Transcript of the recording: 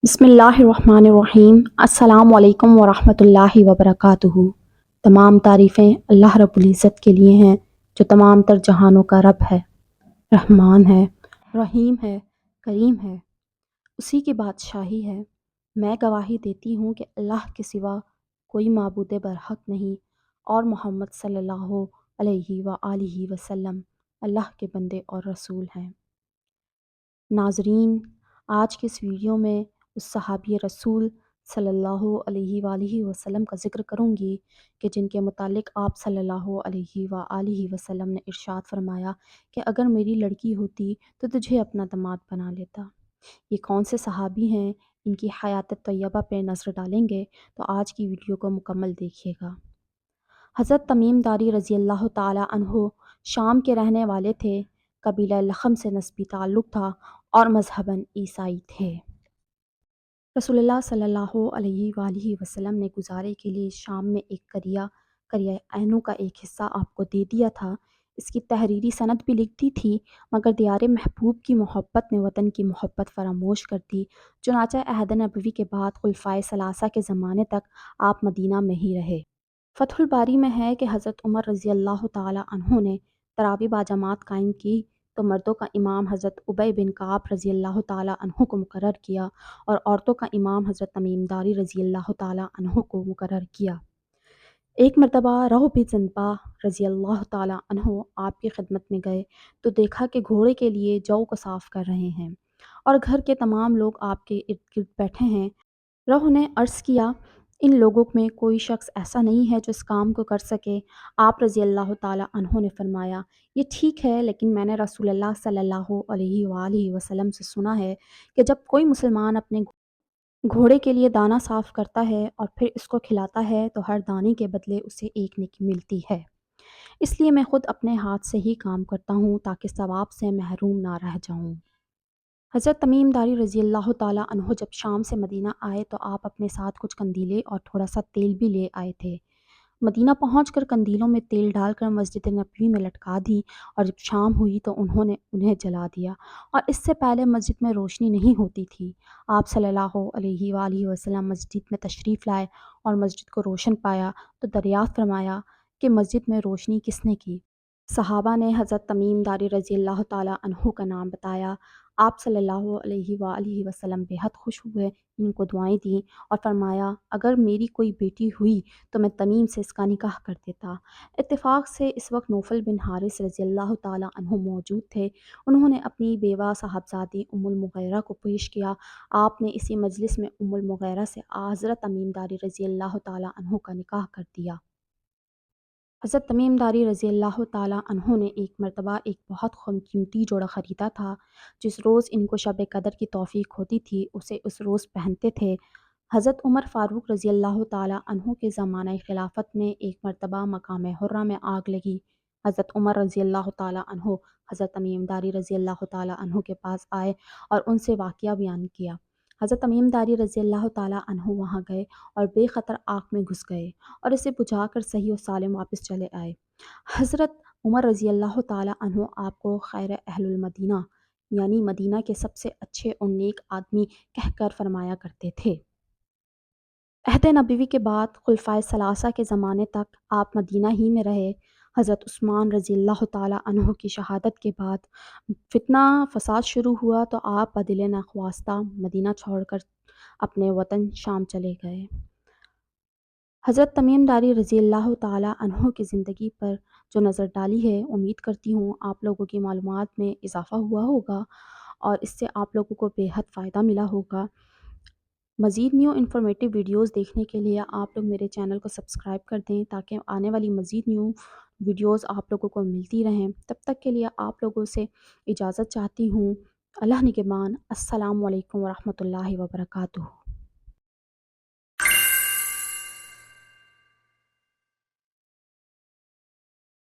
بسم اللہ الرحمن الرحیم۔ السلام علیکم ورحمۃ اللہ وبرکاتہ۔ تمام تعریفیں اللہ رب العزت کے لیے ہیں جو تمام تر جہانوں کا رب ہے، رحمان ہے، رحیم ہے، کریم ہے، اسی کی بادشاہی ہے۔ میں گواہی دیتی ہوں کہ اللہ کے سوا کوئی معبود برحق نہیں اور محمد صلی اللہ علیہ وآلہ وسلم اللہ کے بندے اور رسول ہیں۔ ناظرین، آج کے اس ویڈیو میں اس صحابی رسول صلی اللہ علیہ وآلہ وسلم کا ذکر کروں گی کہ جن کے متعلق آپ صلی اللہ علیہ وآلہ وسلم نے ارشاد فرمایا کہ اگر میری لڑکی ہوتی تو تجھے اپنا داماد بنا لیتا۔ یہ کون سے صحابی ہیں، ان کی حیات طیبہ پہ نظر ڈالیں گے تو آج کی ویڈیو کو مکمل دیکھیے گا۔ حضرت تمیم داری رضی اللہ تعالی عنہ شام کے رہنے والے تھے، قبیلہ لخم سے نسبی تعلق تھا اور مذہباً عیسائی تھے۔ رسول اللہ صلی اللہ علیہ وآلہ وسلم نے گزارے کے لیے شام میں ایک قریہ عینو کا ایک حصہ آپ کو دے دیا تھا۔ اس کی تحریری سند بھی لکھ دی تھی، مگر دیار محبوب کی محبت نے وطن کی محبت فراموش کر دی، چنانچہ عہد نبوی کے بعد خلفائے ثلاثہ کے زمانے تک آپ مدینہ میں ہی رہے۔ فتح الباری میں ہے کہ حضرت عمر رضی اللہ تعالی عنہ نے تراویح باجماعت قائم کی تو مردوں کا امام حضرت ابی بن کعب رضی اللہ تعالی عنہ کو مقرر کیا اور عورتوں کا امام حضرت تمیم داری رضی اللہ تعالی عنہ کو مقرر کیا۔ ایک مرتبہ روح بن زنبا رضی اللہ تعالی عنہ آپ کی خدمت میں گئے تو دیکھا کہ گھوڑے کے لیے جو کو صاف کر رہے ہیں اور گھر کے تمام لوگ آپ کے ارد گرد بیٹھے ہیں۔ روح نے عرض کیا، ان لوگوں میں کوئی شخص ایسا نہیں ہے جو اس کام کو کر سکے۔ آپ رضی اللہ تعالی عنہ نے فرمایا، یہ ٹھیک ہے، لیکن میں نے رسول اللہ صلی اللہ علیہ وآلہ وسلم سے سنا ہے کہ جب کوئی مسلمان اپنے گھوڑے کے لیے دانہ صاف کرتا ہے اور پھر اس کو کھلاتا ہے تو ہر دانے کے بدلے اسے ایک نیکی ملتی ہے۔ اس لیے میں خود اپنے ہاتھ سے ہی کام کرتا ہوں تاکہ ثواب سے محروم نہ رہ جاؤں۔ حضرت تمیم داری رضی اللہ تعالی عنہ جب شام سے مدینہ آئے تو آپ اپنے ساتھ کچھ قندیلیں اور تھوڑا سا تیل بھی لے آئے تھے۔ مدینہ پہنچ کر قندیلوں میں تیل ڈال کر مسجد نبوی میں لٹکا دی اور جب شام ہوئی تو انہوں نے انہیں جلا دیا، اور اس سے پہلے مسجد میں روشنی نہیں ہوتی تھی۔ آپ صلی اللہ علیہ وآلہ وسلم مسجد میں تشریف لائے اور مسجد کو روشن پایا تو دریافت فرمایا کہ مسجد میں روشنی کس نے کی؟ صحابہ نے حضرت تمیم داری رضی اللہ تعالی عنہ کا نام بتایا۔ آپ صلی اللہ علیہ وآلہ وسلم بے حد خوش ہوئے، ان کو دعائیں دیں اور فرمایا، اگر میری کوئی بیٹی ہوئی تو میں تمیم سے اس کا نکاح کر دیتا۔ اتفاق سے اس وقت نوفل بن حارث رضی اللہ تعالی عنہ موجود تھے۔ انہوں نے اپنی بیوہ صاحبزادی ام المغیرہ کو پیش کیا۔ آپ نے اسی مجلس میں ام المغیرہ سے حضرت تمیم داری رضی اللہ تعالی عنہ کا نکاح کر دیا۔ حضرت تمیم داری رضی اللہ تعالی عنہ نے ایک مرتبہ ایک بہت قیمتی جوڑا خریدا تھا۔ جس روز ان کو شب قدر کی توفیق ہوتی تھی اسے اس روز پہنتے تھے۔ حضرت عمر فاروق رضی اللہ تعالی عنہ کے زمانہ خلافت میں ایک مرتبہ مقام حرہ میں آگ لگی۔ حضرت عمر رضی اللہ تعالی عنہ حضرت تمیم داری رضی اللہ تعالی عنہ کے پاس آئے اور ان سے واقعہ بیان کیا۔ حضرت تمیم داری رضی اللہ تعالی عنہ وہاں گئے اور بے خطر آگ میں گھس گئے اور اسے بجھا کر صحیح و سالم واپس چلے آئے۔ حضرت عمر رضی اللہ تعالی عنہ آپ کو خیر اہل المدینہ یعنی مدینہ کے سب سے اچھے اور نیک آدمی کہہ کر فرمایا کرتے تھے۔ عہد نبوی کے بعد خلفائے ثلاثہ کے زمانے تک آپ مدینہ ہی میں رہے۔ حضرت عثمان رضی اللہ تعالی عنہ کی شہادت کے بعد فتنہ فساد شروع ہوا تو آپ بدل نخواستہ مدینہ چھوڑ کر اپنے وطن شام چلے گئے۔ حضرت تمیم داری رضی اللہ تعالی عنہ کی زندگی پر جو نظر ڈالی ہے، امید کرتی ہوں آپ لوگوں کی معلومات میں اضافہ ہوا ہوگا اور اس سے آپ لوگوں کو بے حد فائدہ ملا ہوگا۔ مزید نیو انفارمیٹیو ویڈیوز دیکھنے کے لیے آپ لوگ میرے چینل کو سبسکرائب کر دیں تاکہ آنے والی مزید نیو ویڈیوز آپ لوگوں کو ملتی رہیں۔ تب تک کے لیے آپ لوگوں سے اجازت چاہتی ہوں۔ اللہ نگہبان۔ السلام علیکم ورحمۃ اللہ وبرکاتہ۔